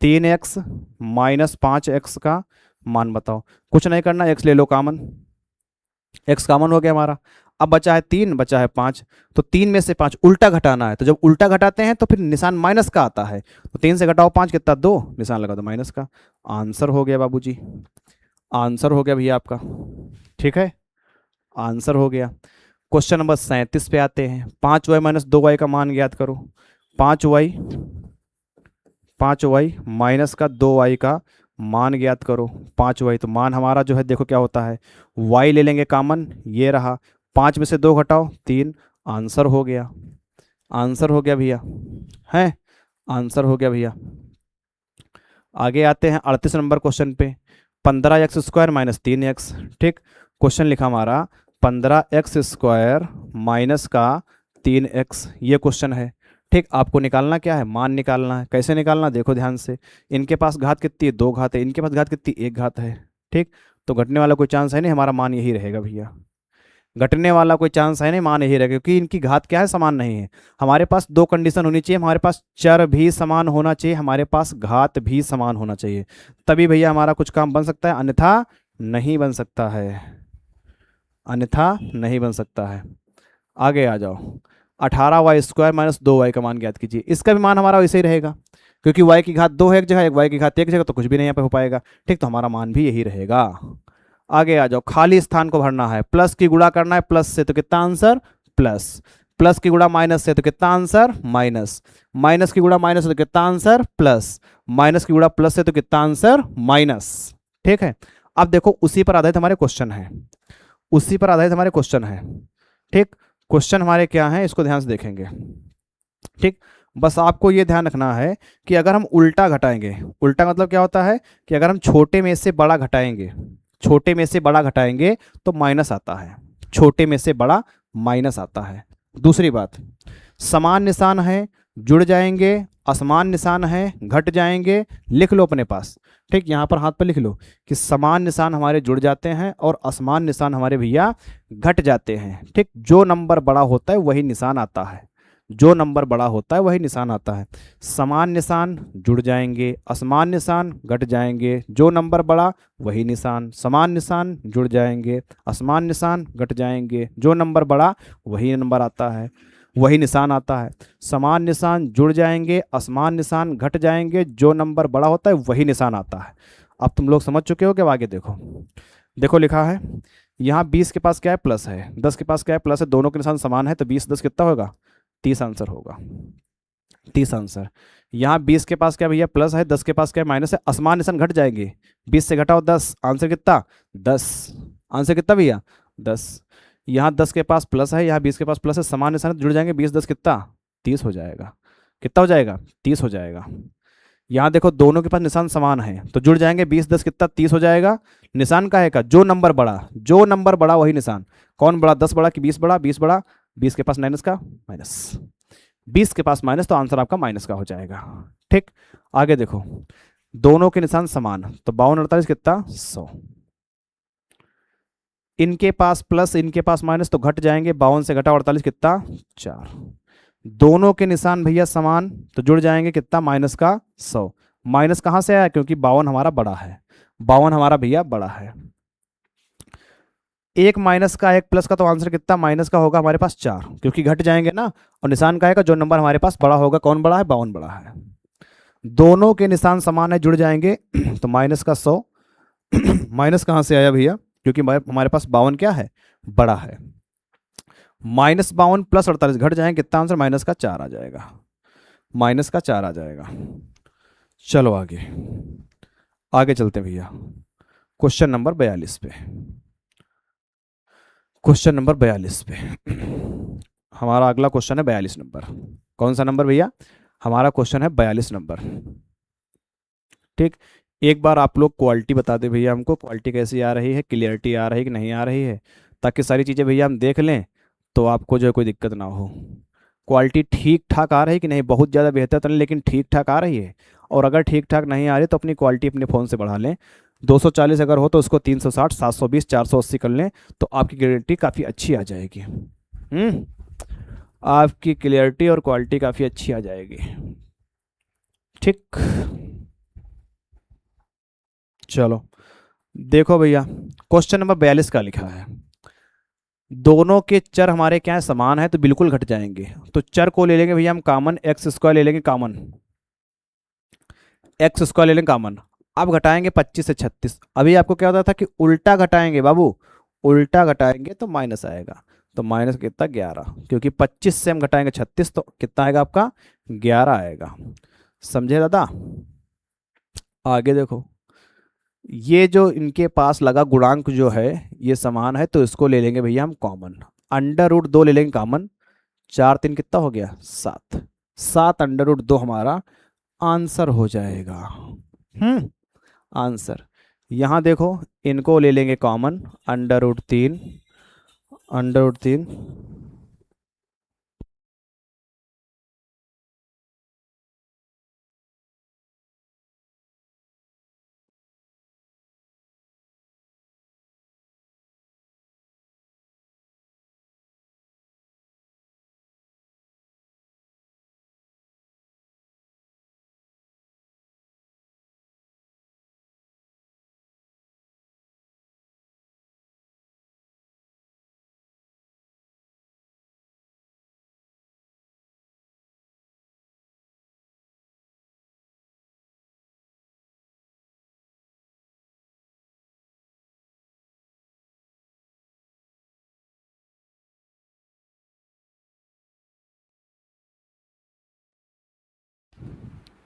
3x माइनस 5x का मान बताओ। कुछ नहीं करना, x ले लो कॉमन, x कॉमन हो गया हमारा। अब बचा है 3, बचा है 5, तो 3 में से 5 उल्टा घटाना है, तो जब उल्टा घटाते हैं तो फिर निशान माइनस का आता है, तो 3 से घटाओ 5 कितना 2, निशान लगा दो माइनस का। आंसर हो गया बाबूजी, आंसर हो गया भैया आपका। ठीक है, आंसर हो गया। क्वेश्चन नंबर 37 पे आते हैं, 5y माइनस 2y का मान ज्ञात करो। 5y माइनस का 2y का मान ज्ञात करो। 5y, तो मान हमारा जो है देखो क्या होता है, y ले लेंगे कॉमन, ये रहा, 5 में से 2 घटाओ 3, आंसर हो गया, आंसर हो गया भैया, है आंसर हो गया भैया। आगे आते हैं 38 नंबर क्वेश्चन पे, 15x स्क्वायर माइनस 3x। ठीक, क्वेश्चन लिखा हमारा 15x स्क्वायर माइनस का 3x, ये क्वेश्चन है। ठीक, आपको निकालना क्या है, मान निकालना है। कैसे निकालना, देखो ध्यान से, इनके पास घात कितनी है 2 घात है, इनके पास घात कितनी 1 घात है। ठीक, तो घटने वाला कोई चांस है नहीं, हमारा मान यही रहेगा भैया, घटने वाला कोई चांस है नहीं, मान यही रहेगा, क्योंकि इनकी घात क्या है, समान नहीं है। हमारे पास दो कंडीशन होनी चाहिए, हमारे पास चर भी समान होना चाहिए, हमारे पास घात भी समान होना चाहिए, तभी भैया हमारा कुछ काम बन सकता है, अन्यथा नहीं बन सकता है, अन्यथा नहीं बन सकता है। आगे आ जाओ, 18y स्क्वायर माइनस 2y का मान ज्ञात कीजिए। इसका भी मान हमारा वैसे ही रहेगा, क्योंकि y की घात 2 है एक जगह, एक y की घात 1 जगह, तो कुछ भी नहीं यहाँ पे हो पाएगा। ठीक, तो हमारा मान भी यही रहेगा। आगे आ जाओ, खाली स्थान को भरना है, प्लस की गुणा करना है प्लस से, तो कितना आंसर प्लस, प्लस की गुणा माइनस से तो कितना आंसर माइनस, माइनस की गुणा माइनस से तो कितना आंसर प्लस, माइनस की गुणा प्लस से तो कितना आंसर माइनस। ठीक है, अब देखो उसी पर आधारित हमारे क्वेश्चन है, उसी पर आधारित हमारे क्वेश्चन है। ठीक, क्वेश्चन हमारे क्या हैं, इसको ध्यान से देखेंगे। ठीक, बस आपको ये ध्यान रखना है कि अगर हम उल्टा घटाएंगे, उल्टा मतलब क्या होता है कि अगर हम छोटे में से बड़ा घटाएंगे, छोटे में से बड़ा घटाएंगे तो माइनस आता है, छोटे में से बड़ा माइनस आता है। दूसरी बात, समान निशान है जुड़ जाएंगे, असमान निशान है घट जाएंगे, लिख लो अपने पास। ठीक, यहाँ पर हाथ पर लिख लो कि समान निशान हमारे जुड़ जाते हैं और असमान निशान हमारे भैया घट जाते हैं। ठीक, जो नंबर बड़ा होता है वही निशान आता है, जो नंबर बड़ा होता है वही निशान आता है। समान निशान जुड़ जाएंगे, असमान निशान घट जाएंगे, जो नंबर बड़ा वही निशान, समान निशान जुड़ जाएंगे, असमान निशान घट जाएंगे, जो नंबर बड़ा वही नंबर आता है, वही निशान आता है। समान निशान जुड़ जाएंगे, असमान निशान घट जाएंगे, जो नंबर बड़ा होता है वही निशान आता है। अब तुम लोग समझ चुके हो कि आगे देखो, देखो लिखा है यहाँ 20 के पास क्या है प्लस है, 10 के पास क्या है प्लस है, दोनों के निशान समान है, तो 20 10 कितना होगा 30 आंसर होगा, 30 आंसर। यहाँ 20 के पास क्या भैया प्लस है, 10 के पास क्या माइनस है, असमान निशान घट जाएंगे, 20 से घटाओ 10, आंसर कितना 10। आंसर कितना भैया 10। यहाँ 10 के पास प्लस है, यहाँ 20 के पास प्लस है, समान निशान जुड़ जाएंगे, 20 10 कितना 30 हो जाएगा। कितना हो जाएगा 30 हो जाएगा। यहाँ देखो दोनों के पास निशान समान है तो जुड़ जाएंगे, 20 10 कितना 30 हो जाएगा। निशान का है का जो नंबर बड़ा, जो नंबर बड़ा वही निशान। कौन बड़ा 10 बड़ा कि 20 बड़ा, 20 बड़ा। 20 के पास माइनस का माइनस, 20 के पास माइनस, तो आंसर आपका माइनस का हो जाएगा। ठीक, आगे देखो दोनों के निशान समान, तो 52 48 कितना 100। इनके पास प्लस इनके पास माइनस तो घट जाएंगे, 52 से घटा 48 कितना 4। दोनों के निशान भैया समान तो जुड़ जाएंगे कितना माइनस का 100। माइनस कहाँ से आया, क्योंकि 52 हमारा बड़ा है, 52 हमारा भैया बड़ा है। एक माइनस का एक प्लस का, तो आंसर कितना माइनस का होगा हमारे पास 4, क्योंकि घट जाएंगे ना। और निशान का है जो नंबर हमारे पास बड़ा होगा, कौन बड़ा है 52 बड़ा है। दोनों के निशान समान है जुड़ जाएंगे तो माइनस का 100। माइनस कहाँ से आया भैया, क्योंकि हमारे पास 52 क्या है बड़ा है। -52 प्लस 48 घट जाएंगे, कितना आंसर माइनस का 4 आ जाएगा, माइनस का 4 आ जाएगा। चलो आगे, आगे चलते हैं भैया क्वेश्चन नंबर 42 पे। क्वेश्चन नंबर 42 पे हमारा अगला क्वेश्चन है 42 नंबर। कौन सा नंबर भैया, हमारा क्वेश्चन है 42 नंबर। ठीक, एक बार आप लोग क्वालिटी बता दे भैया हमको, क्वालिटी कैसी आ रही है, क्लियरिटी आ रही है कि नहीं आ रही है, ताकि सारी चीज़ें भैया हम देख लें तो आपको जो है कोई दिक्कत ना हो। क्वालिटी ठीक ठाक आ रही है कि नहीं, बहुत ज़्यादा बेहतर तो नहीं लेकिन ठीक ठाक आ रही है। और अगर ठीक ठाक नहीं आ रही तो अपनी क्वालिटी अपने फ़ोन से बढ़ा लें। 240 अगर हो तो उसको 360, 720, 480 कर लें, तो आपकी क्लियरिटी काफ़ी अच्छी आ जाएगी। आपकी क्लियरिटी और क्वालिटी काफ़ी अच्छी आ जाएगी। ठीक, चलो देखो भैया क्वेश्चन नंबर 42 का लिखा है, दोनों के चर हमारे क्या है समान है तो बिल्कुल घट जाएंगे। तो चर को ले लेंगे भैया हम कॉमन, एक्स स्क्वायर ले लेंगे कॉमन, एक्स स्क्वायर ले लेंगे कॉमन। अब घटाएंगे 25 से 36। अभी आपको क्या होता था कि उल्टा घटाएंगे बाबू, उल्टा घटाएंगे तो माइनस आएगा, तो माइनस कितना 11, क्योंकि 25 से हम घटाएंगे 36 तो कितना आएगा आपका 11 आएगा। समझे दादा। आगे देखो, ये जो इनके पास लगा गुणांक जो है ये समान है तो इसको ले लेंगे भैया हम कॉमन, √2 ले लेंगे कॉमन। 4 3 कितना हो गया 7, 7 √2 हमारा आंसर हो जाएगा। आंसर यहाँ देखो, इनको ले लेंगे कॉमन, √3 √3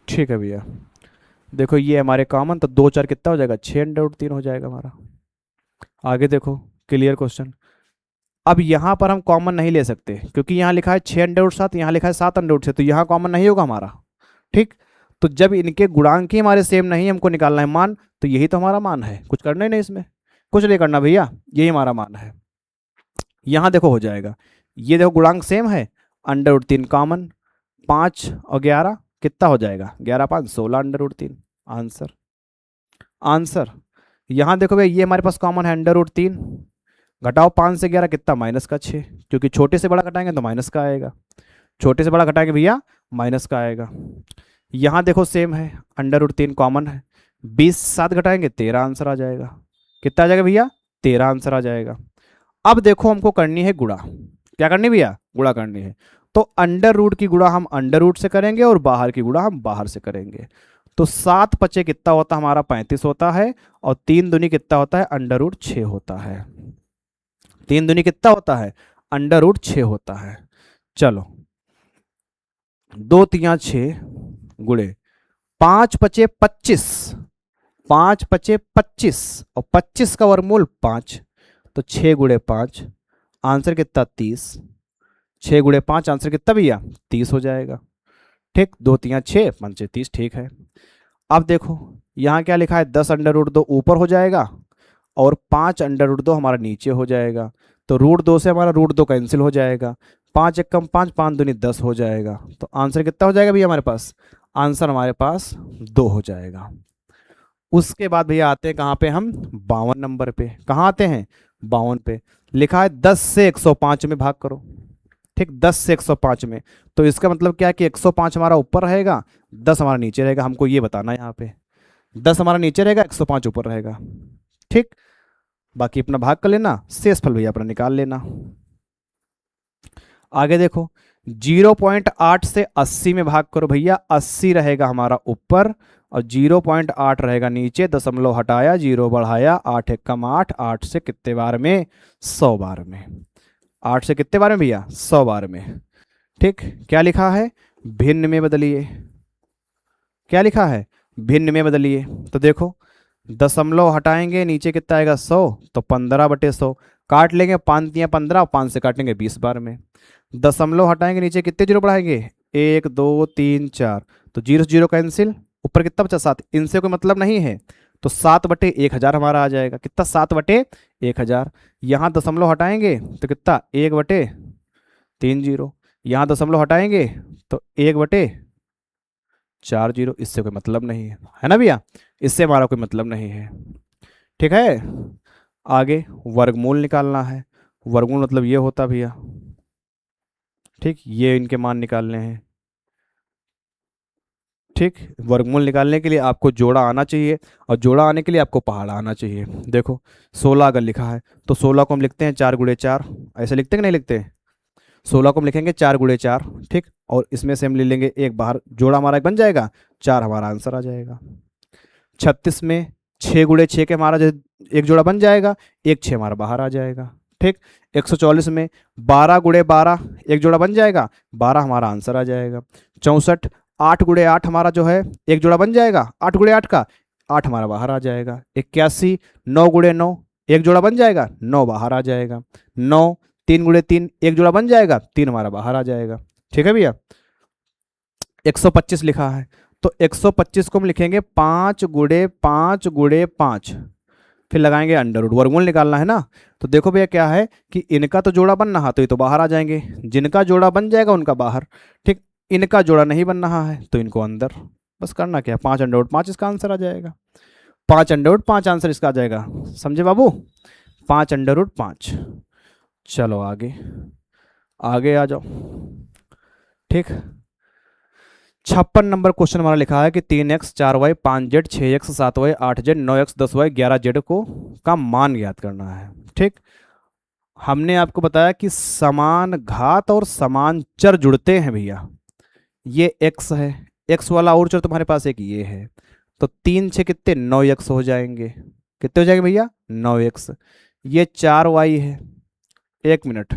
ठीक है भैया। देखो ये हमारे कॉमन, तो 2 4 कितना हो जाएगा 6 √3 हो जाएगा हमारा। आगे देखो क्लियर क्वेश्चन। अब यहाँ पर हम कॉमन नहीं ले सकते क्योंकि यहाँ लिखा है 6 √7, यहाँ लिखा है 7 √6, तो यहाँ कॉमन नहीं होगा हमारा। ठीक, तो जब इनके गुणांक ही हमारे सेम नहीं, हमको निकालना है मान, तो यही तो हमारा मान है, कुछ करना ही नहीं इसमें, कुछ नहीं करना भैया, यही हमारा मान है। यहाँ देखो हो जाएगा, ये देखो गुणांक सेम है, √3 कॉमन, 5 और 11 कितना हो जाएगा 11 5 16 √3 आंसर। आंसर यहाँ देखो भैया ये हमारे पास कॉमन है √3, घटाओ 5 से 11 कितना माइनस का 6, क्योंकि छोटे से बड़ा घटाएंगे तो माइनस का आएगा, छोटे से बड़ा घटाएंगे भैया माइनस का आएगा। यहाँ देखो सेम है, √3 कॉमन है, 20 7 घटाएंगे 13 आंसर आ जाएगा। कितना आ जाएगा भैया 13 आंसर आ जाएगा। अब देखो हमको करनी है गुणा, क्या करनी भैया गुणा करनी है, तो √ की गुणा हम √ से करेंगे और बाहर की गुणा हम बाहर से करेंगे। तो 7 पचे कितना होता है हमारा 35 होता है, और 3 दूनी कितना होता है √6 होता है, 3 दूनी कितना होता है √6 होता है। चलो 2 3 6 गुणे 5 पचे 25, 5 पचे 25 और 25 का वर्गमूल 5, तो 6 गुणे 5, आंसर कितना 30। 6 गुणे 5 आंसर कितना भैया 30 हो जाएगा। ठीक, 2 3 6 5 30, ठीक है। अब देखो यहाँ क्या लिखा है, 10 अंडर रूट 2 ऊपर हो जाएगा और 5 अंडर रूट 2 हमारा नीचे हो जाएगा। तो रूट 2 से हमारा रूट 2 कैंसिल हो जाएगा, 5 एक कम 5, 5 दूनी 10 हो जाएगा। तो आंसर कितना हो जाएगा भैया हमारे पास, आंसर हमारे पास 2 हो जाएगा। उसके बाद भैया आते हैं कहाँ पे, हम 52 नंबर पे। कहाँ आते हैं, 52 पे। लिखा है 10 से 105 में भाग करो। ठीक, 10 से 105 में, तो इसका मतलब क्या है कि 105 हमारा ऊपर रहेगा, 10 हमारा नीचे रहेगा। हमको ये बताना है यहाँ पे, 10 हमारा नीचे रहेगा, 105 ऊपर रहेगा। ठीक, बाकी अपना भाग कर लेना, शेष फल भैया अपना निकाल लेना। आगे देखो 0.8 से 80 में भाग करो भैया, 80 रहेगा हमारा ऊपर और 0.8 रहेगा नीचे। दशमलव हटाया, 0 बढ़ाया, 8 एक कम 8, 8 से कितने बार में, 100 बार में। 8 से कितने बार में भैया, 100 बार में। ठीक, क्या लिखा है, भिन्न में बदलिए। क्या लिखा है, भिन्न में बदलिए। तो देखो दशमलव हटाएंगे, नीचे कितना आएगा 100, तो 15/100 काट लेंगे, 5 दिया 15, 5 से काटेंगे 20 बार में। दशमलव हटाएंगे, नीचे कितने जीरो बढ़ाएंगे, 1 2 3 4, तो जीरो जीरो कैंसिल, ऊपर कितना बचा 7, इनसे कोई मतलब नहीं है, तो 7/1000 हमारा आ जाएगा। कितना, 7/1000। यहाँ दशमलव हटाएंगे तो कितना, 1/3 जीरो। यहाँ दशमलव हटाएंगे तो 1/4 जीरो। इससे कोई मतलब नहीं है ना भैया, इससे हमारा कोई मतलब नहीं है। ठीक है, आगे वर्गमूल निकालना है। वर्गमूल मतलब ये होता भैया, ठीक, ये इनके मान निकालने हैं। ठीक, वर्गमूल निकालने के लिए आपको जोड़ा आना चाहिए और जोड़ा आने के लिए आपको पहाड़ा आना चाहिए। देखो 16 अगर लिखा है तो 16 को हम लिखते हैं 4 गुणे 4, ऐसे लिखते हैं कि नहीं लिखते, 16 को हम लिखेंगे 4 गुणे 4। ठीक, और इसमें से हम ले लेंगे एक बाहर, जोड़ा हमारा एक बन जाएगा, 4 हमारा आंसर आ जाएगा। 36 में 6 गुणे 6 के हमारा जो एक जोड़ा बन जाएगा, एक 6 हमारा बाहर आ जाएगा। ठीक, 144 में 12 गुणे 12 एक जोड़ा बन जाएगा, 12 हमारा आंसर आ जाएगा। 64 8 गुणे 8 हमारा जो है एक जोड़ा बन जाएगा, 8 गुणे 8 का 8 हमारा बाहर आ जाएगा। 81 9 गुणे 9 एक जोड़ा बन जाएगा, 9 बाहर आ जाएगा। 9 3 गुणे 3 एक जोड़ा बन जाएगा, 3 हमारा बाहर आ जाएगा। ठीक है भैया, 125 लिखा है तो 125 को हम लिखेंगे 5 गुणे 5 गुणे 5, फिर लगाएंगे अंडर रूट, वर्गमूल निकालना है ना। तो देखो भैया क्या है कि इनका तो जोड़ा बन रहा तो ये तो बाहर आ जाएंगे, जिनका जोड़ा बन जाएगा उनका बाहर। ठीक, इनका जोड़ा नहीं बन रहा है तो इनको अंदर। बस करना क्या, 5 अंडर रूट 5 इसका आंसर आ जाएगा। 5 अंडर रूट 5 आंसर इसका आ जाएगा, समझे बाबू, 5 अंडर रूट 5। चलो आगे, आगे आ जाओ। ठीक, 56 नंबर क्वेश्चन हमारा लिखा है कि 3x 4y 5z 6x 7y 8z 9x 10y 11z को का मान ज्ञात करना है। ठीक, हमने आपको बताया कि समान घात और समान चर जुड़ते हैं भैया। ये x है, x वाला और चर तुम्हारे पास एक ये है, तो 3 6 कितने 9x हो जाएंगे। कितने हो जाएंगे भैया 9x। ये 4y है, 1 मिनट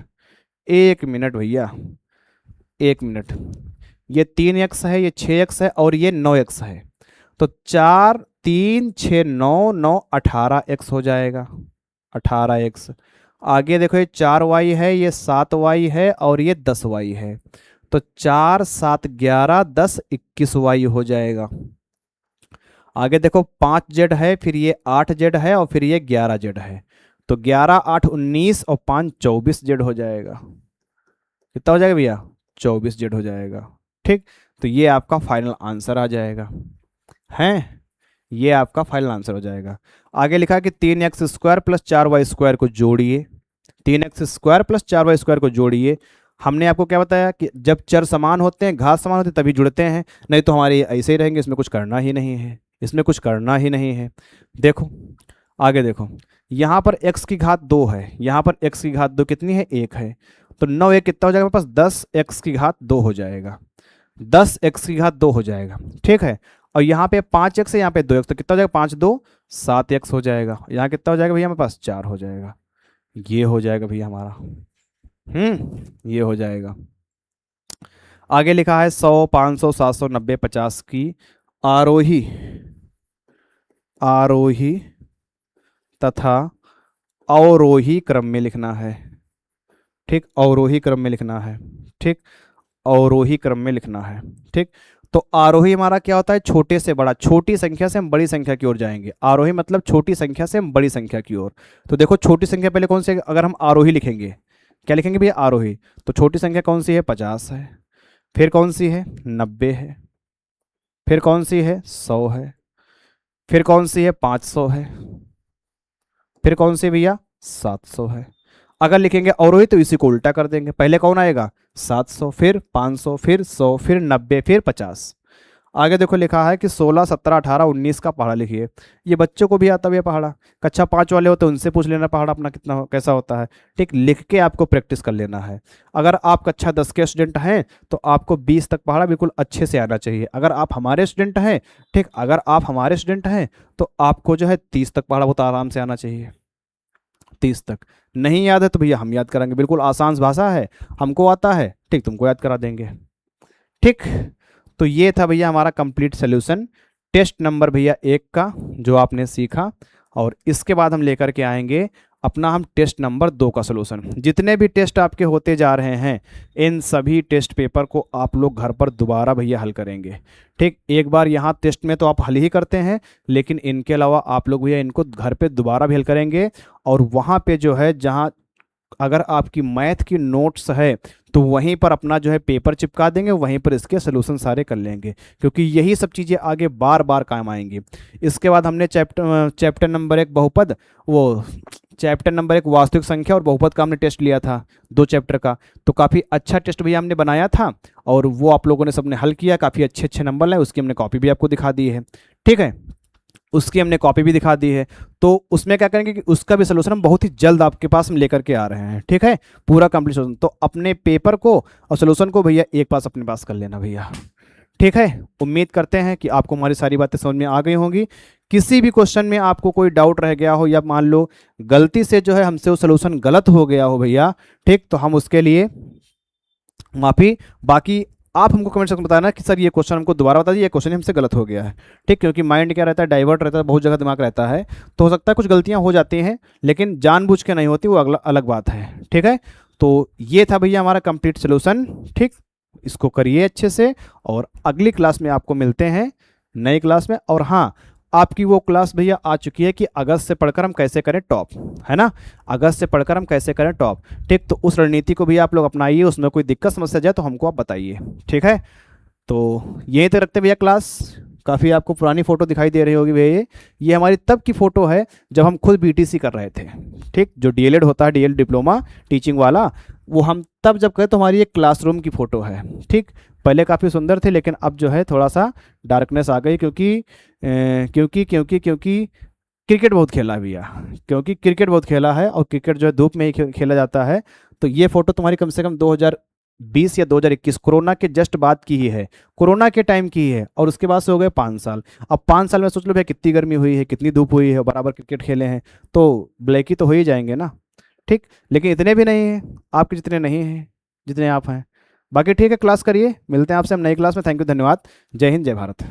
1 मिनट भैया 1 मिनट, ये 3x है, ये 6x है और ये 9x है, तो 4 3 6 9 9 18x हो जाएगा, 18x। आगे देखो ये 4y है, ये 7y है और ये 10y है, तो 4 7 11 10 21y हो जाएगा। आगे देखो 5z है, फिर ये 8z है और फिर ये 11z है, तो 11 8 19 और 5 24z हो जाएगा। कितना हो जाएगा भैया 24z हो जाएगा। ठीक, तो ये आपका फाइनल आंसर आ जाएगा, हैं, ये आपका फाइनल आंसर हो जाएगा। आगे लिखा है कि 3x² प्लस 4y² को जोड़िए। 3x² प्लस 4y² को जोड़िए। हमने आपको क्या बताया कि जब चर समान होते हैं, घात समान होते हैं तभी जुड़ते हैं, नहीं तो हमारे ऐसे ही रहेंगे, इसमें कुछ करना ही नहीं है, इसमें कुछ करना ही नहीं है। देखो आगे देखो, यहाँ पर x की घात 2 है, यहाँ पर x की घात 2 कितनी है 1 है, तो 9 1 कितना हो जाएगा मेरे पास 10x की घात 2 हो जाएगा, 10x की घात 2 हो जाएगा। ठीक है, और यहाँ पे 5x है, यहाँ पे 2x, तो कितना हो जाएगा 5 2 7x हो जाएगा। यहाँ कितना हो जाएगा भैया हमारे पास 4 हो जाएगा। ये हो जाएगा भैया हमारा, ये हो जाएगा। आगे लिखा है 100 500 700 90 50 की आरोही आरोही तथा अवरोही क्रम में लिखना है। ठीक, अवरोही क्रम में लिखना है। ठीक, अवरोही क्रम में लिखना है। ठीक, तो आरोही हमारा क्या होता है, छोटे से बड़ा, छोटी संख्या से हम बड़ी संख्या की ओर जाएंगे। आरोही मतलब छोटी संख्या से हम बड़ी संख्या की ओर। तो देखो छोटी संख्या पहले कौन सी है, अगर हम आरोही लिखेंगे, क्या लिखेंगे भैया, आरोही। तो छोटी संख्या कौन सी है, 50 है। फिर कौन सी है, 90 है। फिर कौन सी है, 100 है। फिर कौन सी है, 500 है। फिर कौन सी भैया, 700 है। अगर लिखेंगे अवरोही तो इसी को उल्टा कर देंगे, पहले कौन आएगा, 700, फिर 500, फिर 100, फिर 90, फिर 50। आगे देखो लिखा है कि 16, 17, 18, 19 का पहाड़ा लिखिए। ये बच्चों को भी आता है ये पहाड़ा, कक्षा 5 वाले होते हैं उनसे पूछ लेना पहाड़ा अपना कितना कैसा होता है। ठीक, लिख के आपको प्रैक्टिस कर लेना है। अगर आप कक्षा 10 के स्टूडेंट हैं तो आपको 20 तक पहाड़ा बिल्कुल अच्छे से आना चाहिए। अगर आप हमारे स्टूडेंट हैं, ठीक, अगर आप हमारे स्टूडेंट हैं तो आपको जो है 30 तक पहाड़ा बहुत आराम से आना चाहिए। 30 तक नहीं याद है तो भैया हम याद कराएंगे, बिल्कुल आसान भाषा है, हमको आता है, ठीक, तुमको याद करा देंगे। ठीक, तो ये था भैया हमारा कंप्लीट सोल्यूशन टेस्ट नंबर भैया 1 का जो आपने सीखा। और इसके बाद हम लेकर के आएंगे अपना हम टेस्ट नंबर 2 का सोल्यूशन। जितने भी टेस्ट आपके होते जा रहे हैं इन सभी टेस्ट पेपर को आप लोग घर पर दोबारा भैया हल करेंगे। ठीक, एक बार यहाँ टेस्ट में तो आप हल ही करते हैं, लेकिन इनके अलावा आप लोग भैया इनको घर पे दोबारा भी हल करेंगे। और वहाँ पे जो है जहाँ अगर आपकी मैथ की नोट्स है तो वहीं पर अपना जो है पेपर चिपका देंगे, वहीं पर इसके सोल्यूशन सारे कर लेंगे, क्योंकि यही सब चीज़ें आगे बार बार काम आएंगी। इसके बाद हमने चैप्टर नंबर 1 बहुपद, वो चैप्टर नंबर 1 वास्तविक संख्या और बहुपद का हमने टेस्ट लिया था 2 चैप्टर का। तो काफ़ी अच्छा टेस्ट भैया हमने बनाया था और वो आप लोगों ने सबने हल किया, काफ़ी अच्छे अच्छे नंबर लाए, उसकी हमने कॉपी भी आपको दिखा दी है। ठीक है, उसकी हमने कॉपी भी दिखा दी है। तो उसमें क्या करेंगे कि उसका भी सोल्यूशन हम बहुत ही जल्द आपके पास हम लेकर के आ रहे हैं। ठीक है, पूरा कंप्लीट सोल्यूशन, तो अपने पेपर को और सोल्यूशन को भैया एक पास अपने पास कर लेना भैया। ठीक है, उम्मीद करते हैं कि आपको हमारी सारी बातें समझ में आ गई होंगी। किसी भी क्वेश्चन में आपको कोई डाउट रह गया हो या मान लो गलती से जो है हमसे वो सोल्यूशन गलत हो गया हो भैया, ठीक, तो हम उसके लिए माफ़ी। बाकी आप हमको कमेंट सेक्शन में बताना कि सर ये क्वेश्चन हमको दोबारा बता दीजिए, ये क्वेश्चन हमसे गलत हो गया है। ठीक, क्योंकि माइंड क्या रहता है, डाइवर्ट रहता है, बहुत जगह दिमाग रहता है, तो हो सकता है कुछ गलतियां हो जाती हैं, लेकिन जानबूझ के नहीं होती, वो अगला अलग बात है। ठीक है, तो ये था भैया हमारा कंप्लीट सोल्यूशन। ठीक, इसको करिए अच्छे से और अगली क्लास में आपको मिलते हैं नई क्लास में। और हाँ, आपकी वो क्लास भैया आ चुकी है कि अगस्त से पढ़कर हम कैसे करें टॉप, है ना, अगस्त से पढ़कर हम कैसे करें टॉप। ठीक, तो उस रणनीति को भी आप लोग अपनाइए, उसमें कोई दिक्कत समस्या जाए तो हमको आप बताइए। ठीक है, तो यहीं तक रखते भैया क्लास। काफ़ी आपको पुरानी फ़ोटो दिखाई दे रही होगी भैया, ये हमारी तब की फ़ोटो है जब हम खुद बीटीसी कर रहे थे। ठीक, जो डीएलएड होता है, डीएलएड डिप्लोमा टीचिंग वाला, वो हम तब जब करें तो हमारी एक क्लासरूम की फ़ोटो है। ठीक, पहले काफ़ी सुंदर थे लेकिन अब जो है थोड़ा सा डार्कनेस आ गई, क्योंकि क्रिकेट बहुत खेला है भैया, क्योंकि क्रिकेट बहुत खेला है और क्रिकेट जो है धूप में ही खेला जाता है। तो ये फ़ोटो तुम्हारी कम से कम 2020 या 2021 कोरोना के जस्ट बाद की ही है, कोरोना के टाइम की ही है, और उसके बाद से हो गए 5 साल। अब 5 साल में सोच लो भैया कितनी गर्मी हुई है, कितनी धूप हुई है, बराबर क्रिकेट खेले हैं, तो ब्लैक ही तो हो ही जाएंगे ना। ठीक, लेकिन इतने भी नहीं हैं आपके जितने नहीं हैं जितने आप हैं। बाकी ठीक है, क्लास करिए, मिलते हैं आपसे हम नई क्लास में। थैंक यू, धन्यवाद, जय हिंद, जय भारत।